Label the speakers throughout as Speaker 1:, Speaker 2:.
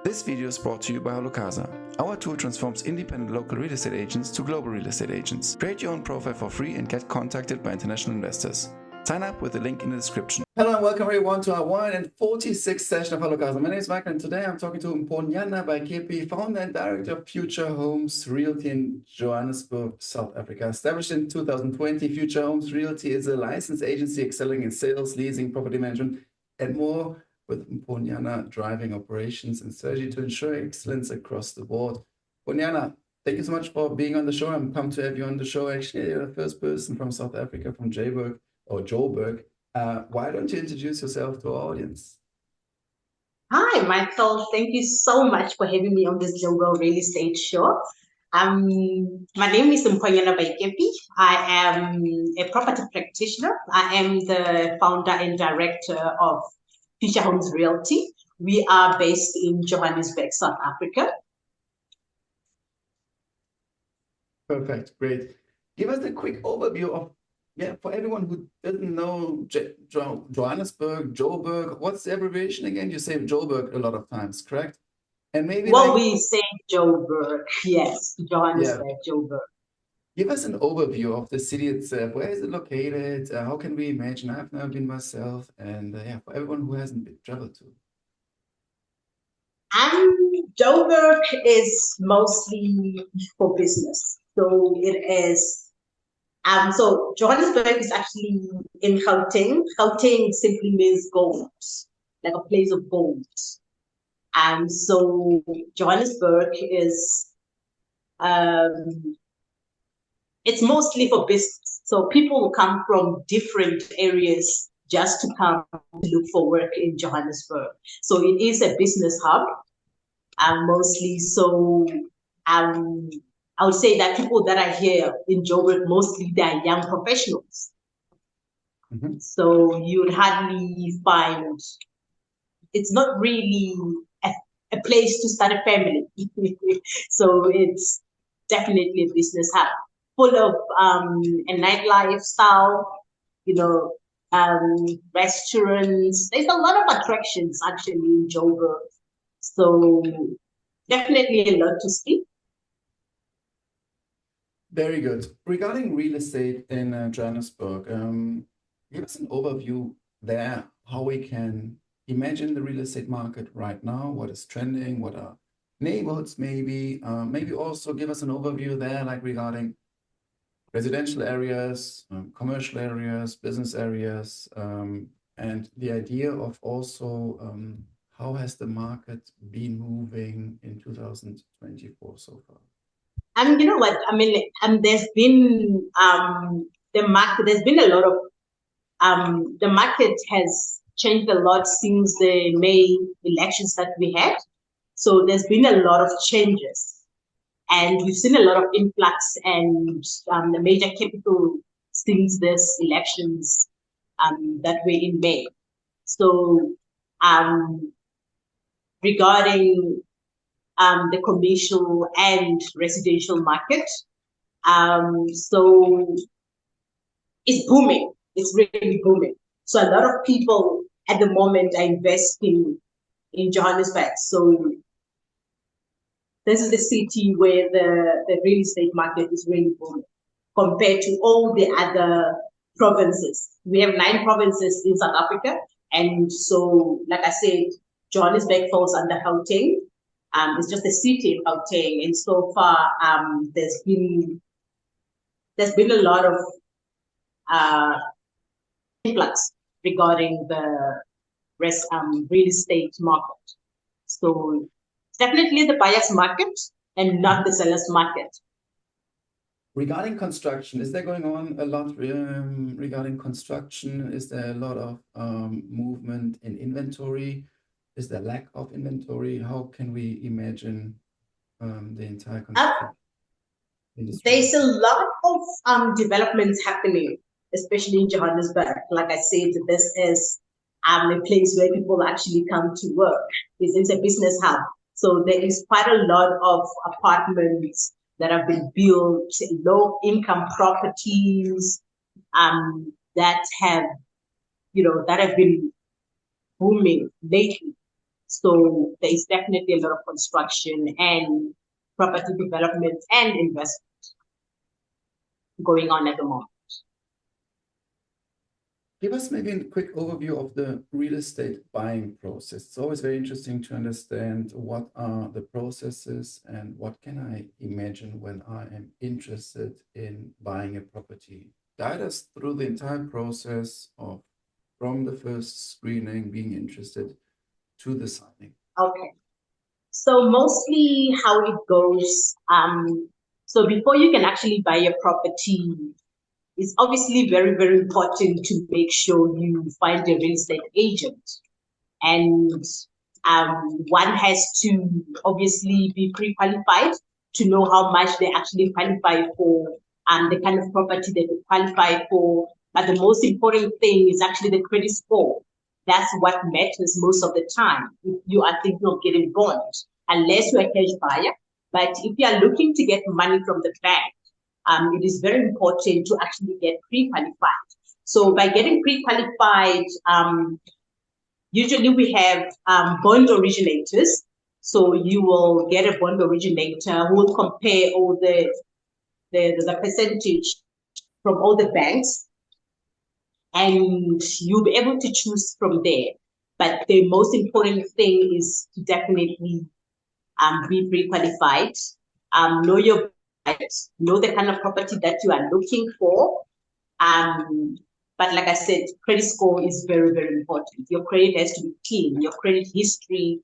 Speaker 1: This video is brought to you by HalloCasa. Our tool transforms independent local real estate agents to global real estate agents. Create your own profile for free and get contacted by international investors. Sign up with the link in the description.
Speaker 2: Hello and welcome everyone to our 146th session of HalloCasa. My name is Michael and today I'm talking to Mphonyana Baikepi, founder and director of FutureHomes Realty in Johannesburg, South Africa. Established in 2020, FutureHomes Realty is a licensed agency excelling in sales, leasing, property management, and more, with Mphonyana driving operations and strategy to ensure excellence across the board. Mphonyana, thank you so much for being on the show. I'm pumped to have you on the show. Actually, you're the first person from South Africa, from Joburg. Why don't you introduce yourself to our audience?
Speaker 3: Hi, Michael. Thank you so much for having me on this global real estate show. My name is Mphonyana Baikepi. I am a property practitioner. I am the founder and director of FutureHomes Realty. We are based in Johannesburg, South Africa.
Speaker 2: Perfect, great. Give us a quick overview of, for everyone who doesn't know Johannesburg, Joburg, what's the abbreviation again? You say Joburg a lot of times, correct? And maybe
Speaker 3: we say Joburg, yes, Johannesburg, Joburg.
Speaker 2: Give us an overview of the city itself. Where is it located? How can we imagine? I've never been myself, and for everyone who hasn't been traveled to.
Speaker 3: Joburg is mostly for business, so it is. So Johannesburg is actually in Gauteng. Gauteng simply means gold, like a place of gold. So Johannesburg is. It's mostly for business. So people will come from different areas just to come to look for work in Johannesburg. So it is a business hub, mostly. So I would say that people that are here in Joburg, mostly they are young professionals. Mm-hmm. So you would hardly find, it's not really a place to start a family. So it's definitely a business hub, full of a nightlife style, restaurants. There's a lot of attractions actually in Joburg. So definitely a lot to see.
Speaker 2: Very good. Regarding real estate in Johannesburg, give us an overview there, how we can imagine the real estate market right now, what is trending, what are neighborhoods maybe also give us an overview there, like regarding residential areas, commercial areas, business areas, and the idea of also how has the market been moving in 2024 so far?
Speaker 3: You know what? I mean, there's been the market. There's been a lot of the market has changed a lot since the May elections that we had. So there's been a lot of changes, and we've seen a lot of influx and the major capital since this elections that were in May. So regarding the commercial and residential market, so it's booming. It's really booming. So a lot of people at the moment are investing in Johannesburg. So this is the city where the real estate market is really booming compared to all the other provinces. We have 9 provinces in South Africa. And so, like I said, Johannesburg falls under Gauteng. It's just a city in Gauteng. And so far, there's been a lot of influx regarding the real estate market. So it's definitely the buyer's market and not the seller's market.
Speaker 2: Regarding construction, is there going on a lot regarding construction? Is there a lot of movement in inventory? Is there lack of inventory? How can we imagine the entire construction industry?
Speaker 3: There's a lot of developments happening, especially in Johannesburg. Like I said, this is a place where people actually come to work. This is a business hub. So there is quite a lot of apartments that have been built, low-income properties that have been booming lately. So there is definitely a lot of construction and property development and investment going on at the moment.
Speaker 2: Give us maybe a quick overview of the real estate buying process. It's always very interesting to understand what are the processes and what can I imagine when I am interested in buying a property. Guide us through the entire process of from the first screening, being interested, to the signing.
Speaker 3: Okay. So mostly how it goes, so before you can actually buy a property, it's obviously very, very important to make sure you find a real estate agent. And one has to obviously be pre-qualified to know how much they actually qualify for, the kind of property they qualify for. But the most important thing is actually the credit score. That's what matters most of the time if you are thinking of getting bonds, unless you're a cash buyer. But if you are looking to get money from the bank, it is very important to actually get pre-qualified. So by getting pre-qualified, usually we have bond originators. So you will get a bond originator who will compare all the percentage from all the banks, and you'll be able to choose from there. But the most important thing is to definitely be pre-qualified, know your budget, know the kind of property that you are looking for. But like I said, credit score is very, very important. Your credit has to be clean. Your credit history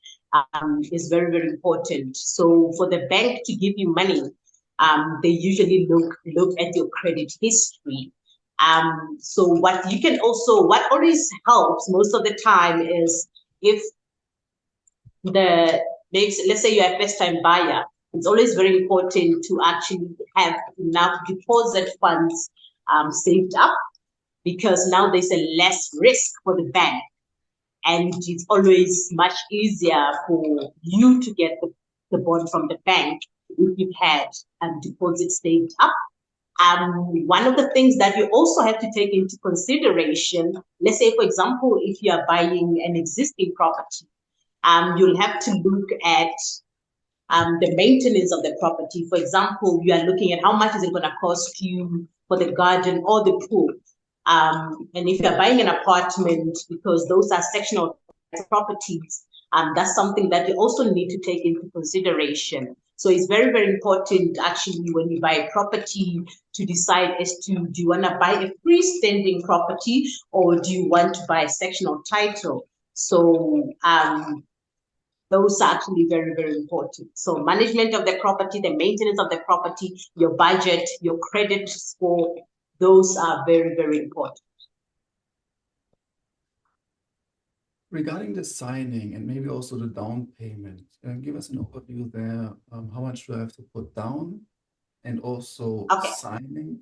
Speaker 3: is very, very important. So for the bank to give you money, they usually look at your credit history. So what always helps most of the time is if let's say you're a first-time buyer, it's always very important to actually have enough deposit funds saved up, because now there's a less risk for the bank, and it's always much easier for you to get the bond from the bank if you've had deposits saved up. One of the things that you also have to take into consideration, let's say, for example, if you are buying an existing property, you'll have to look at the maintenance of the property. For example, you are looking at how much is it going to cost you for the garden or the pool. And if you're buying an apartment, because those are sectional properties, that's something that you also need to take into consideration. So it's very, very important actually when you buy a property to decide as to, do you want to buy a freestanding property or do you want to buy a sectional title? So those are actually very, very important. So management of the property, the maintenance of the property, your budget, your credit score, those are very, very important.
Speaker 2: Regarding the signing and maybe also the down payment, give us an overview there. How much do I have to put down? And also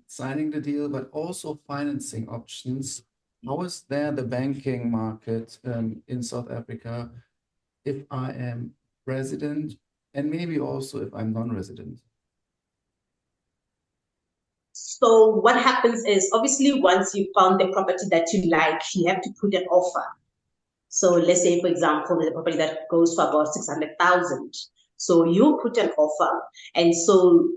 Speaker 2: signing the deal, but also financing options. How is there the banking market in South Africa if I am resident and maybe also if I'm non-resident?
Speaker 3: So what happens is, obviously, once you found the property that you like, you have to put an offer. So let's say, for example, the property that goes for about 600,000. So you put an offer, and so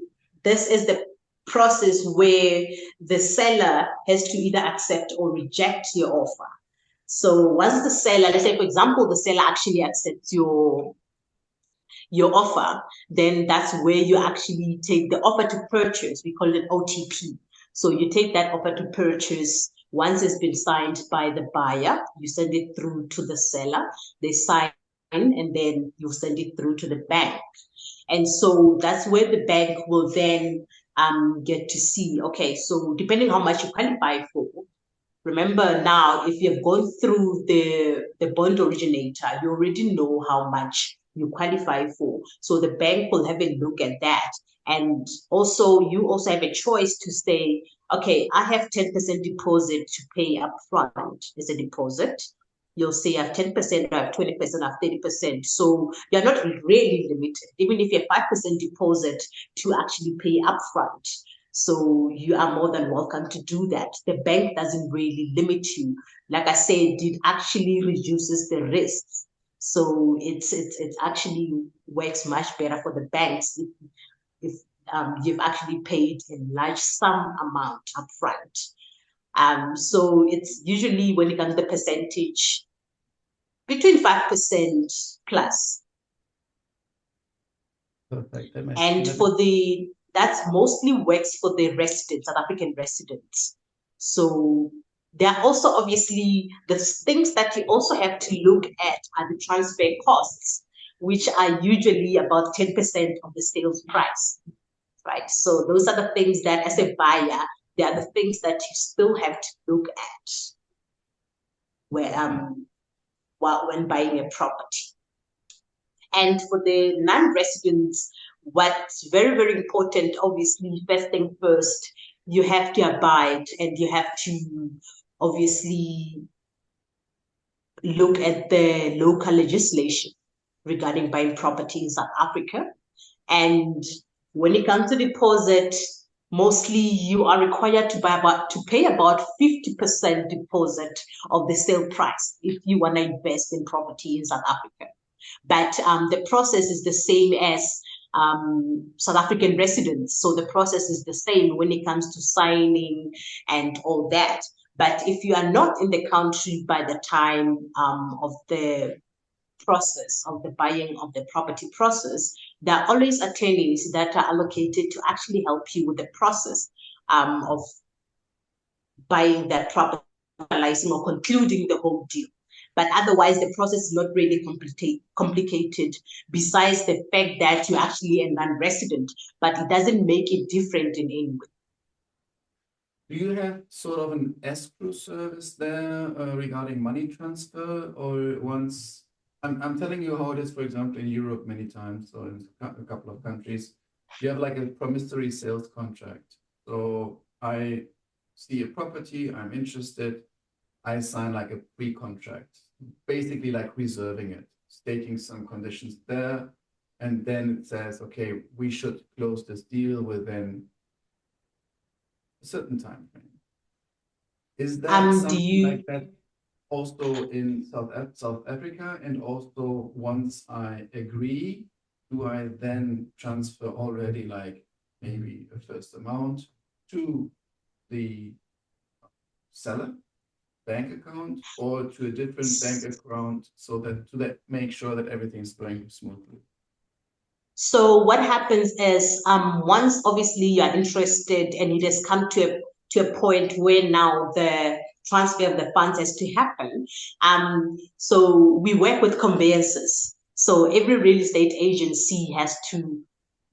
Speaker 3: this is the process where the seller has to either accept or reject your offer. So once the seller, let's say, for example, the seller actually accepts your offer, then that's where you actually take the offer to purchase. We call it OTP. So you take that offer to purchase. Once it's been signed by the buyer, you send it through to the seller. They sign, and then you send it through to the bank. And so that's where the bank will then get to see, okay, so depending on how much you qualify for, remember now, if you've gone through the bond originator, you already know how much you qualify for. So the bank will have a look at that. And also, you also have a choice to say, okay, I have 10% deposit to pay up front as a deposit. You'll say I have 10%, I have 20%, I have 30%. So you're not really limited, even if you have 5% deposit to actually pay up front. So you are more than welcome to do that. The bank doesn't really limit you. Like I said, it actually reduces the risks. So it actually works much better for the banks if you've actually paid a large sum amount upfront. So it's usually, when it comes to the percentage, between 5% plus.
Speaker 2: Perfect.
Speaker 3: And that's mostly works for the residents, South African residents. So there are also obviously the things that you also have to look at are the transfer costs, which are usually about 10% of the sales price, right? So those are the things that, as a buyer, they are the things that you still have to look at when buying a property. And for the non-residents, what's very, very important, obviously, first thing first, you have to abide and you have to obviously look at the local legislation regarding buying property in South Africa. And when it comes to deposit, mostly you are required to pay about 50% deposit of the sale price if you want to invest in property in South Africa. But the process is the same as South African residents. So the process is the same when it comes to signing and all that. But if you are not in the country by the time of the process of the buying of the property process, there are always attorneys that are allocated to actually help you with the process of buying that property, or concluding the whole deal. But otherwise, the process is not really complicated, besides the fact that you're actually a non-resident, but it doesn't make it different in any way.
Speaker 2: Do you have sort of an escrow service there regarding money transfer, or once I'm telling you how it is, for example, in Europe many times, or in a couple of countries, you have like a promissory sales contract. So I see a property, I'm interested, I sign like a pre-contract, basically like reserving it, stating some conditions there, and then it says, okay, we should close this deal within a certain time frame. Is that something like that also in South Africa? And also, once I agree, do I then transfer already like maybe a first amount to the seller bank account, or to a different bank account, so that to make sure that everything is going smoothly?
Speaker 3: So what happens is, once obviously you are interested and it has come to a point where now the transfer of the funds has to happen, so we work with conveyances. So every real estate agency has to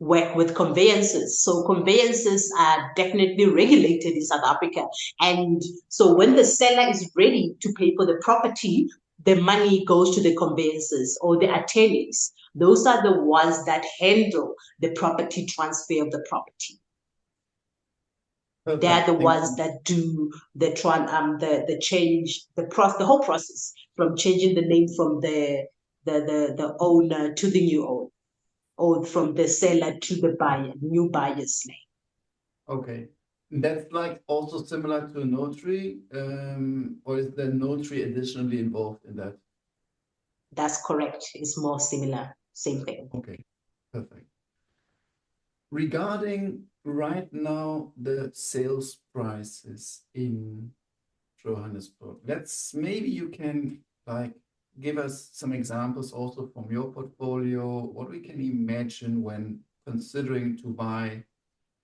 Speaker 3: work with conveyances. So conveyances are definitely regulated in South Africa. And so when the seller is ready to pay for the property, the money goes to the conveyances or the attorneys. Those are the ones that handle the property transfer of the property. Okay. They are the ones that do the change, the whole process, from changing the name from the owner to the new owner, or from the seller to the buyer, new buyer's name.
Speaker 2: Okay. That's like also similar to a notary, or is the notary additionally involved in that?
Speaker 3: That's correct. It's more similar, same thing.
Speaker 2: Okay, perfect. Regarding right now the sales prices in Johannesburg, maybe you can like give us some examples also from your portfolio, what we can imagine when considering to buy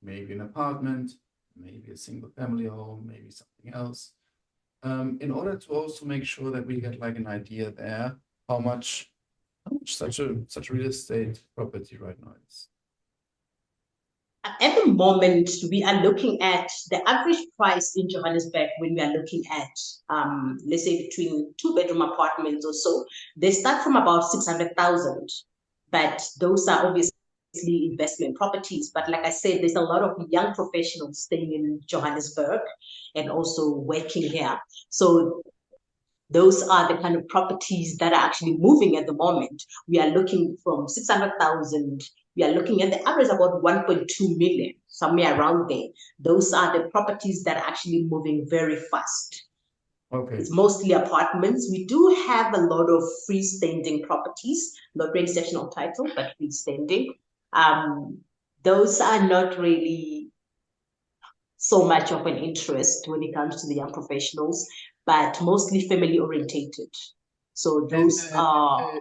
Speaker 2: maybe an apartment, maybe a single family home, maybe something else, in order to also make sure that we get like an idea there how much such a real estate property right now is.
Speaker 3: At the moment, we are looking at the average price in Johannesburg. When we are looking at, let's say, between 2-bedroom apartments or so, they start from about 600,000. But those are obviously investment properties. But like I said, there's a lot of young professionals staying in Johannesburg and also working here. So those are the kind of properties that are actually moving at the moment. We are looking from 600,000. We are looking at the average about 1.2 million, somewhere around there. Those are the properties that are actually moving very fast.
Speaker 2: Okay.
Speaker 3: It's mostly apartments. We do have a lot of freestanding properties, not registration or title, but freestanding. Those are not really so much of an interest when it comes to the young professionals, but mostly family orientated. So those are.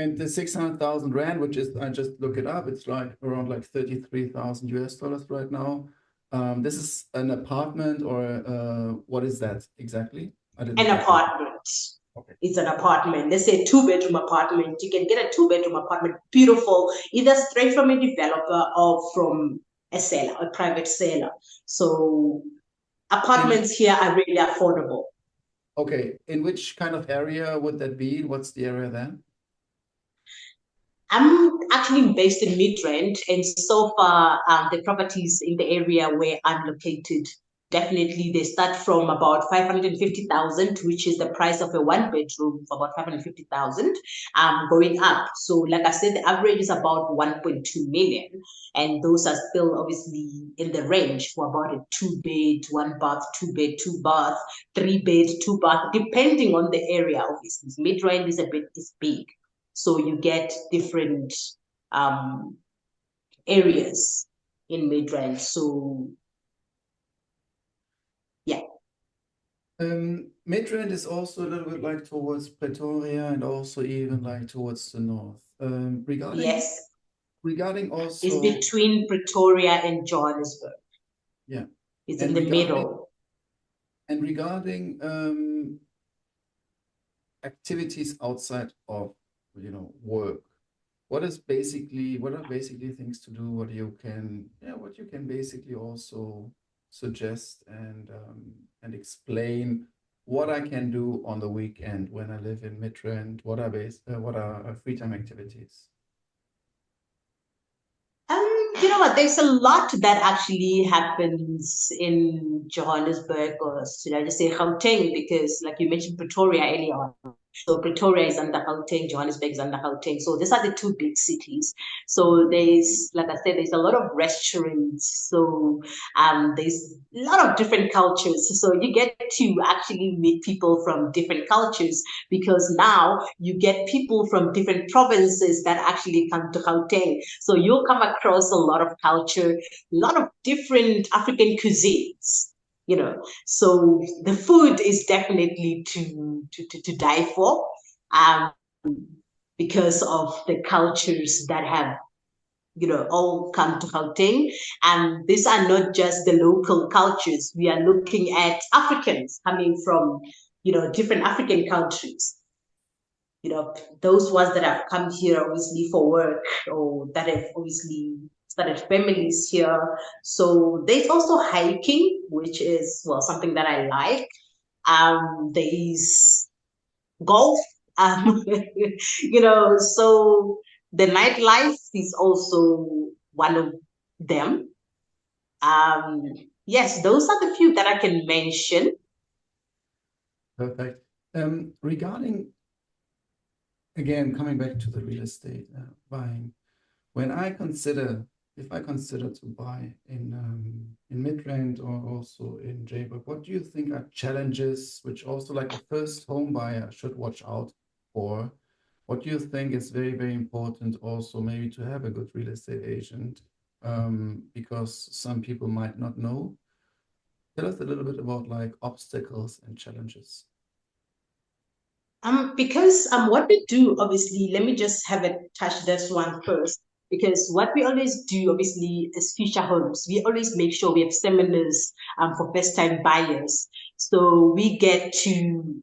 Speaker 2: And the 600,000 rand, which is, I just look it up, it's like around like 33,000 US dollars right now. This is an apartment, or what is that exactly? I didn't
Speaker 3: An
Speaker 2: get that.
Speaker 3: apartment.
Speaker 2: Okay.
Speaker 3: It's an apartment. Let's say 2-bedroom apartment. You can get a 2-bedroom apartment, beautiful, either straight from a developer or from a seller, a private seller. So apartments here are really affordable.
Speaker 2: Okay. In which kind of area would that be? What's the area then?
Speaker 3: I'm actually based in Midrand, and so far, the properties in the area where I'm located, definitely they start from about 550,000, which is the price of a 1-bedroom for about 550,000, going up. So, like I said, the average is about 1.2 million, and those are still obviously in the range for about a 2-bed, 1-bath, 2-bed, 2-bath, 3-bed, 2-bath, depending on the area. Obviously, Midrand is big. So you get different areas in Midrand. So yeah.
Speaker 2: Midrand is also a little bit like towards Pretoria and also even like towards the north.
Speaker 3: Yes.
Speaker 2: Regarding
Speaker 3: It's
Speaker 2: also,
Speaker 3: between Pretoria and Johannesburg.
Speaker 2: yeah.
Speaker 3: It's
Speaker 2: And
Speaker 3: in the middle.
Speaker 2: regarding activities outside of, work, what are basically things to do, what you can basically also suggest and explain what I can do on the weekend when I live in Midrand, what are free time activities?
Speaker 3: You know what? There's a lot that actually happens in Johannesburg, or should I just say Gauteng, because like you mentioned Pretoria earlier on. So Pretoria is under Gauteng, Johannesburg is under Gauteng. So these are the two big cities. So there's, like I said, there's a lot of restaurants. So there's a lot of different cultures. So you get to actually meet people from different cultures, because now you get people from different provinces that actually come to Gauteng. So you'll come across a lot of culture, a lot of different African cuisines. So the food is definitely to die for, because of the cultures that have all come to Gauteng. And these are not just the local cultures. We are looking at Africans coming from different African countries. Those ones that have come here obviously for work, or that have obviously started families here. So there's also hiking, which is, well, something that I like. There's golf, so the nightlife is also one of them. Yes, those are the few that I can mention.
Speaker 2: Perfect. Regarding, again, coming back to the real estate buying, if I consider to buy in Midrand or also in Joburg, what do you think are challenges which also like a first home buyer should watch out for? What do you think is very, very important also maybe to have a good real estate agent? Because some people might not know. Tell us a little bit about like obstacles and challenges.
Speaker 3: Because what we do, obviously, let me just have a touch this one first. Because what we always do, obviously, is Future Homes. We always make sure we have seminars for first-time buyers. So we get to,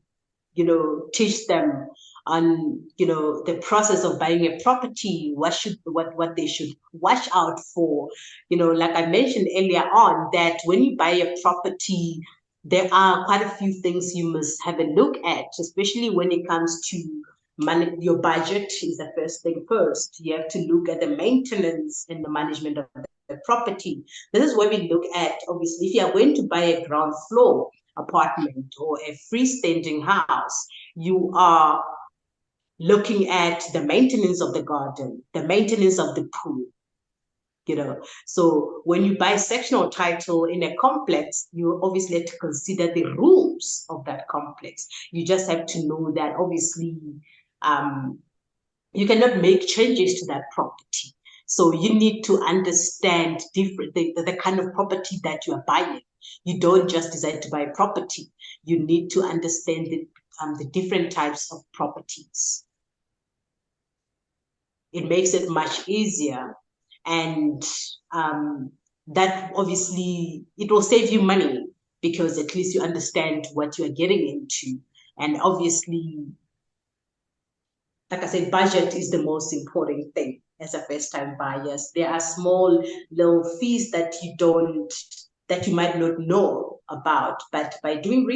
Speaker 3: teach them on, the process of buying a property, what they should watch out for. Like I mentioned earlier on, that when you buy a property, there are quite a few things you must have a look at, especially when it comes to money. Your budget is the first thing first. You have to look at the maintenance and the management of the property. This is where we look at, obviously, if you are going to buy a ground floor apartment or a freestanding house, you are looking at the maintenance of the garden, the maintenance of the pool, So when you buy sectional title in a complex, you obviously have to consider the rules of that complex. You just have to know that obviously you cannot make changes to that property. So you need to understand the kind of property that you are buying. You don't just decide to buy property. You need to understand the different types of properties. It makes it much easier. And that obviously, it will save you money because at least you understand what you are getting into. And obviously, like I said, budget is the most important thing as a first-time buyers. There are small little fees that you might not know about, but by doing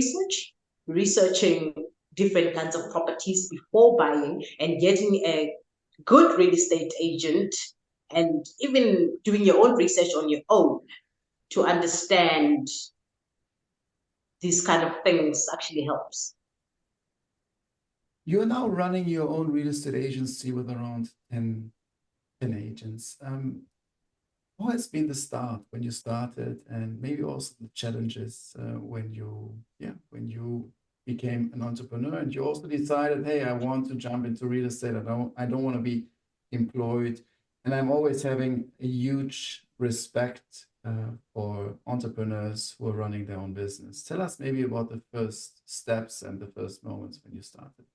Speaker 3: researching different kinds of properties before buying and getting a good real estate agent, and even doing your own research on your own to understand these kind of things actually helps.
Speaker 2: You're now running your own real estate agency with around 10 agents. What has been the start when you started, and maybe also the challenges when you became an entrepreneur and you also decided, hey, I want to jump into real estate. I don't want to be employed. And I'm always having a huge respect for entrepreneurs who are running their own business. Tell us maybe about the first steps and the first moments when you started.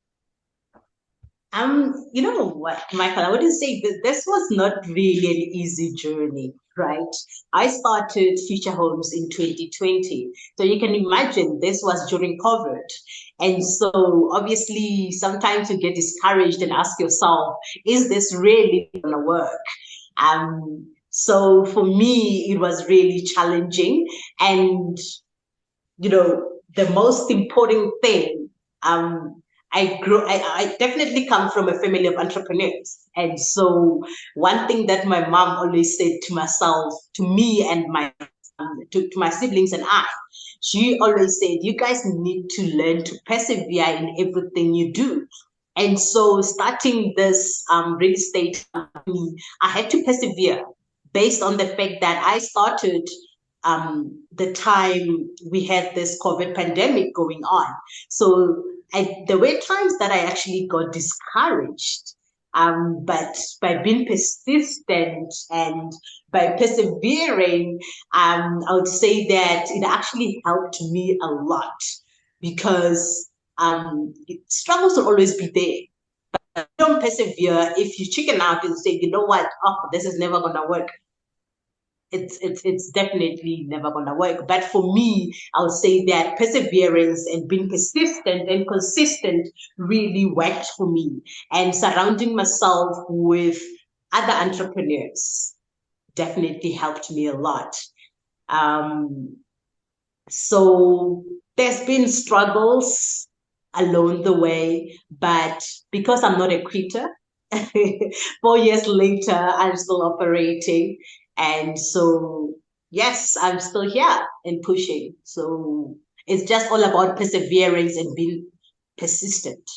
Speaker 3: You know what, Michael, I wouldn't say that this was not really an easy journey, right? I started Future Homes in 2020. So you can imagine this was during COVID. And so obviously sometimes you get discouraged and ask yourself, is this really gonna work? So for me, it was really challenging. And, the most important thing, I definitely come from a family of entrepreneurs. And so one thing that my mom always said to me and to my siblings and I, she always said, you guys need to learn to persevere in everything you do. And so starting this real estate company, I had to persevere based on the fact that I started the time we had this COVID pandemic going on. So there were times that I actually got discouraged. But by being persistent and by persevering, I would say that it actually helped me a lot because struggles will always be there. But don't persevere if you chicken out and say, you know what, this is never gonna work. It's definitely never gonna work. But for me, I would say that perseverance and being persistent and consistent really worked for me. And surrounding myself with other entrepreneurs definitely helped me a lot. So there's been struggles along the way, but because I'm not a quitter, 4 years later, I'm still operating. And so, yes, I'm still here and pushing. So it's just all about perseverance and being persistent.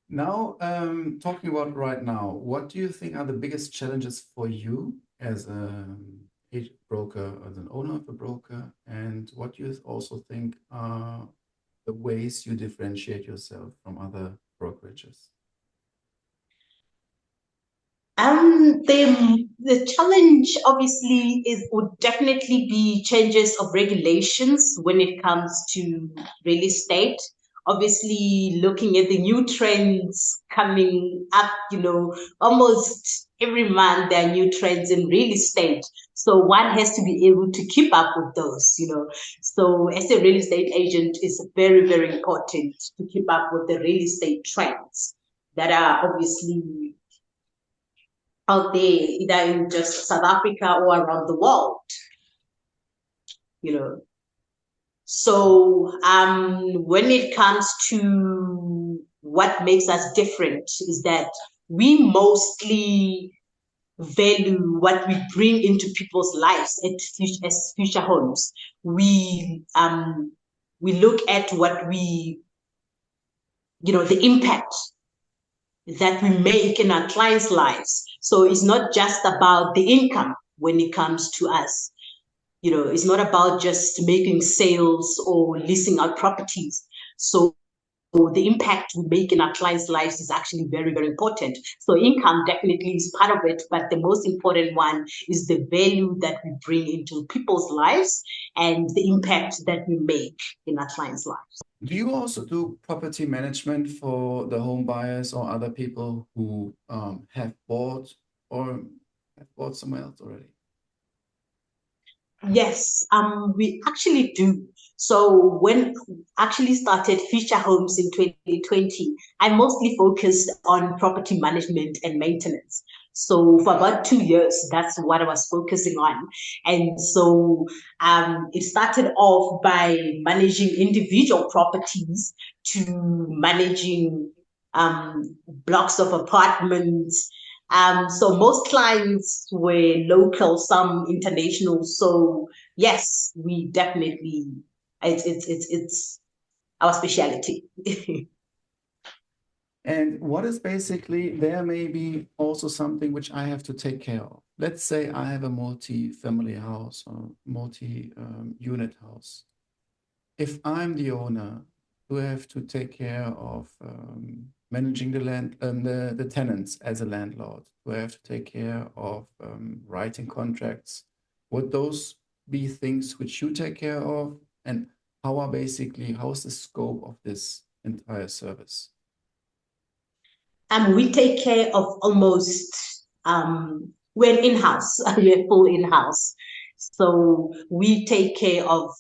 Speaker 2: Now, talking about right now, what do you think are the biggest challenges for you as a broker, as an owner of a broker, and what do you also think are the ways you differentiate yourself from other brokerages?
Speaker 3: The challenge obviously would definitely be changes of regulations when it comes to real estate. Obviously, looking at the new trends coming up, almost every month there are new trends in real estate. So one has to be able to keep up with those, So as a real estate agent, it's very, very important to keep up with the real estate trends that are obviously out there, either in just South Africa or around the world, So when it comes to what makes us different is that we mostly value what we bring into people's lives as Future Homes. We look at what the impact that we make in our clients' lives. So it's not just about the income. when it comes to us. It's not about just making sales or leasing out properties. So the impact we make in our clients' lives is actually very, very important. So income definitely is part of it, but the most important one is the value that we bring into people's lives and the impact that we make in our clients' lives.
Speaker 2: Do you also do property management for the home buyers or other people who have bought somewhere else already?
Speaker 3: Yes, we actually do. So when actually started Future Homes in 2020, I mostly focused on property management and maintenance. So for about 2 years, that's what I was focusing on. And so it started off by managing individual properties to managing blocks of apartments. So most clients were local, some international. So yes, we definitely, it's our specialty.
Speaker 2: And what is basically, there may be also something which I have to take care of. Let's say I have a multi-family house or multi-unit house. If I'm the owner, do I have to take care of managing the tenants as a landlord? Do I have to take care of writing contracts? Would those be things which you take care of? And how's the scope of this entire service?
Speaker 3: We take care of almost, we're in-house, we're full in-house. So we take care of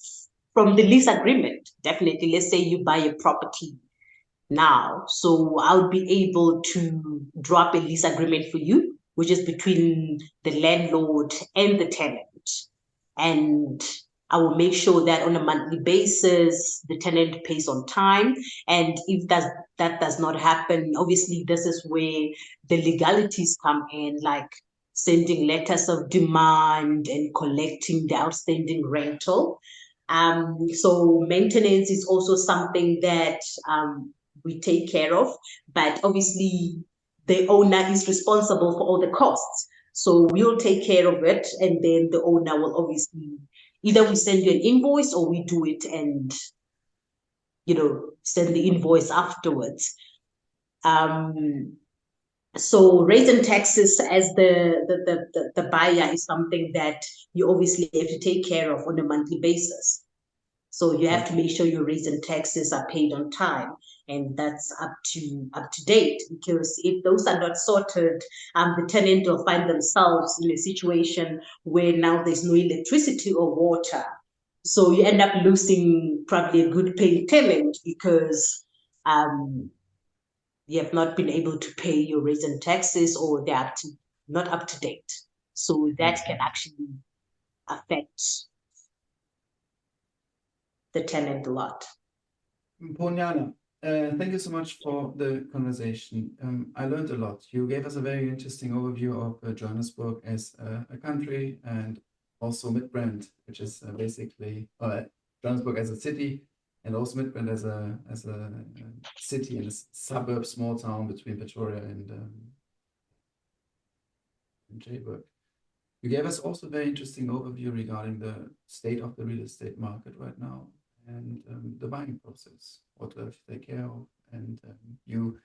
Speaker 3: from the lease agreement, definitely. Let's say you buy a property now. So I'll be able to drop a lease agreement for you, which is between the landlord and the tenant. And I will make sure that on a monthly basis, the tenant pays on time. And if that does not happen, obviously, this is where the legalities come in, like sending letters of demand and collecting the outstanding rental. So maintenance is also something that we take care of, but obviously the owner is responsible for all the costs. So we'll take care of it, and then the owner will obviously, either we send you an invoice or we do it and, send the invoice afterwards. So raising taxes as the buyer is something that you obviously have to take care of on a monthly basis. So you have to make sure your raising taxes are paid on time, and that's up to date. Because if those are not sorted, the tenant will find themselves in a situation where now there's no electricity or water. So you end up losing probably a good paying tenant because you have not been able to pay your raising taxes, or they're not up to date. So that can actually affect the tenant a lot.
Speaker 2: Mphonyana, thank you so much for the conversation. I learned a lot. You gave us a very interesting overview of Johannesburg as a country, and also Midrand, which is basically Johannesburg as a city, and also Midrand as a city and a suburb, small town between Pretoria and Joburg. You gave us also a very interesting overview regarding the state of the real estate market right now, and the buying process, what to have to take care of. And you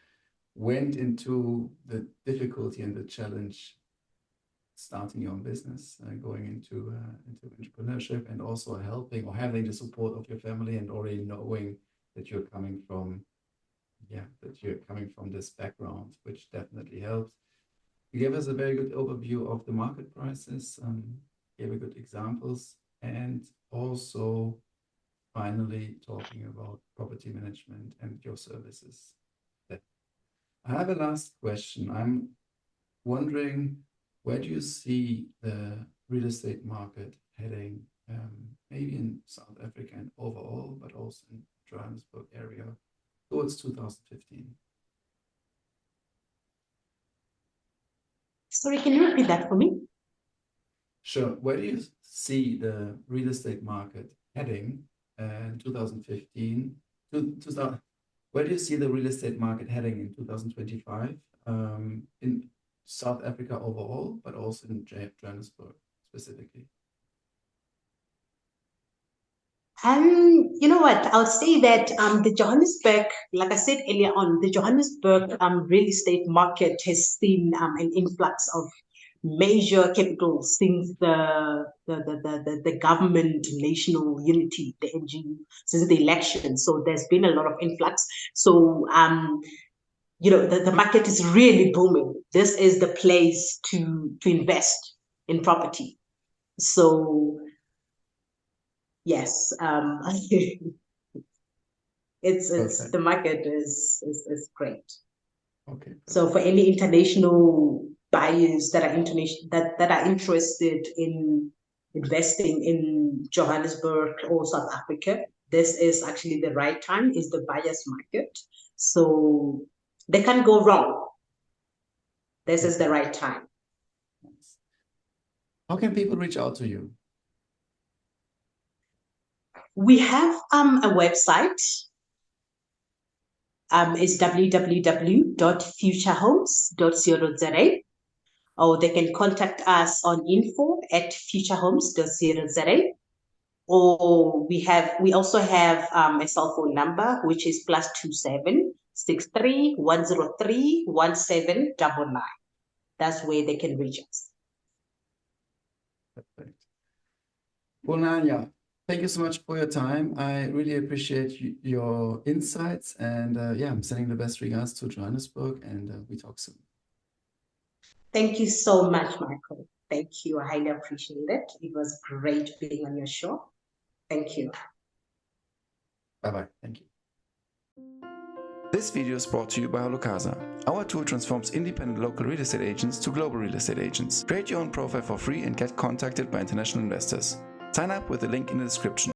Speaker 2: went into the difficulty and the challenge starting your own business, going into entrepreneurship, and also helping or having the support of your family, and already knowing that you're coming from this background, which definitely helps. You gave us a very good overview of the market prices, gave a good examples, and also finally talking about property management and your services. I have a last question. I'm wondering, where do you see the real estate market heading, maybe in South Africa and overall, but also in Johannesburg area towards 2015?
Speaker 3: Sorry, can you repeat that for me?
Speaker 2: Sure. Where do you see the real estate market heading in 2015? Where do you see the real estate market heading in 2025 in South Africa overall, but also in Johannesburg specifically?
Speaker 3: You know what? I'll say that the Johannesburg, like I said earlier on, the Johannesburg real estate market has seen an influx of major capital since the government national unity, the NGU, since the election. So there's been a lot of influx. So the market is really booming. This is the place to invest in property. So yes, it's the market is great.
Speaker 2: Okay.
Speaker 3: So for any international buyers that are interested in investing in Johannesburg or South Africa, this is actually the right time. Is the buyer's market, so they can't go wrong. This is the right time.
Speaker 2: How can people reach out to you?
Speaker 3: We have a website. It's www.futurehomes.co.za, or they can contact us on info@futurehomes.co.za, or we also have a cell phone number, which is +27 63 103 1799. That's where they can reach us.
Speaker 2: Perfect. Mphonyana, thank you so much for your time. I really appreciate your insights, and I'm sending the best regards to Johannesburg, and we talk soon.
Speaker 3: Thank you so much, Michael. Thank you. I highly appreciate it. It was great being on your show. Thank you.
Speaker 2: Bye-bye. Thank you.
Speaker 1: This video is brought to you by HalloCasa. Our tool transforms independent local real estate agents to global real estate agents. Create your own profile for free and get contacted by international investors. Sign up with the link in the description.